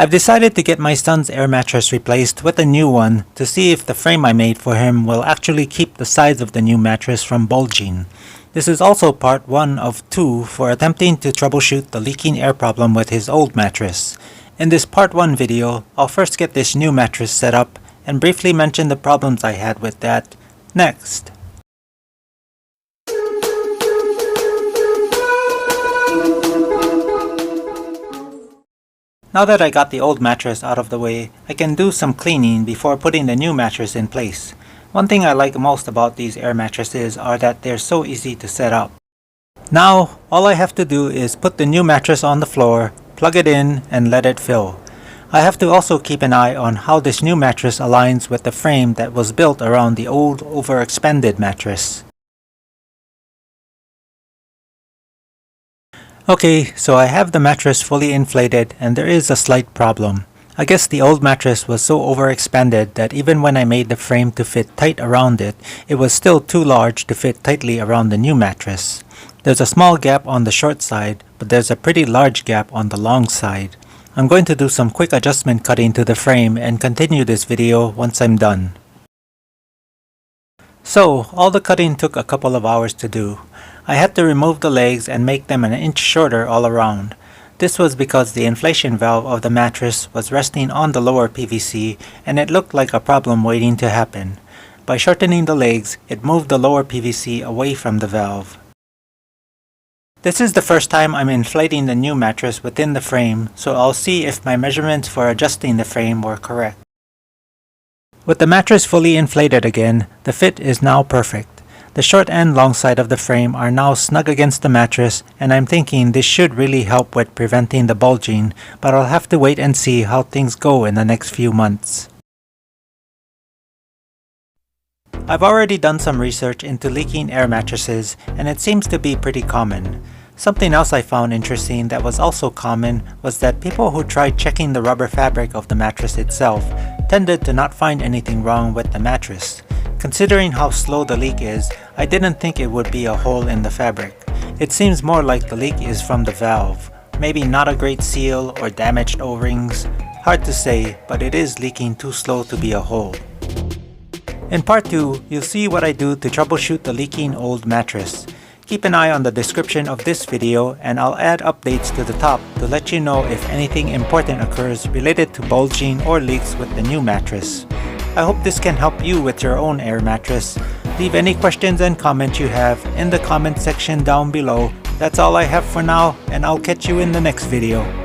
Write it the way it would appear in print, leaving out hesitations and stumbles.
I've decided to get my son's air mattress replaced with a new one to see if the frame I made for him will actually keep the sides of the new mattress from bulging. This is also part 1 of 2 for attempting to troubleshoot the leaking air problem with his old mattress. In this part 1 video, I'll first get this new mattress set up and briefly mention the problems I had with that next. Now that I got the old mattress out of the way, I can do some cleaning before putting the new mattress in place. One thing I like most about these air mattresses are that they're so easy to set up. Now, all I have to do is put the new mattress on the floor, plug it in, and let it fill. I have to also keep an eye on how this new mattress aligns with the frame that was built around the old overexpanded mattress. Okay, so I have the mattress fully inflated and there is a slight problem. I guess the old mattress was so overexpanded that even when I made the frame to fit tight around it, it was still too large to fit tightly around the new mattress. There's a small gap on the short side, but there's a pretty large gap on the long side. I'm going to do some quick adjustment cutting to the frame and continue this video once I'm done. So, all the cutting took a couple of hours to do. I had to remove the legs and make them an inch shorter all around. This was because the inflation valve of the mattress was resting on the lower PVC and it looked like a problem waiting to happen. By shortening the legs, it moved the lower PVC away from the valve. This is the first time I'm inflating the new mattress within the frame, so I'll see if my measurements for adjusting the frame were correct. With the mattress fully inflated again, the fit is now perfect. The short and long side of the frame are now snug against the mattress, and I'm thinking this should really help with preventing the bulging, but I'll have to wait and see how things go in the next few months. I've already done some research into leaking air mattresses, and it seems to be pretty common. Something else I found interesting that was also common was that people who tried checking the rubber fabric of the mattress itself tended to not find anything wrong with the mattress. Considering how slow the leak is, I didn't think it would be a hole in the fabric. It seems more like the leak is from the valve. Maybe not a great seal or damaged O-rings. Hard to say, but it is leaking too slow to be a hole. In part 2, you'll see what I do to troubleshoot the leaking old mattress. Keep an eye on the description of this video and I'll add updates to the top to let you know if anything important occurs related to bulging or leaks with the new mattress. I hope this can help you with your own air mattress. Leave any questions and comments you have in the comment section down below. That's all I have for now, and I'll catch you in the next video.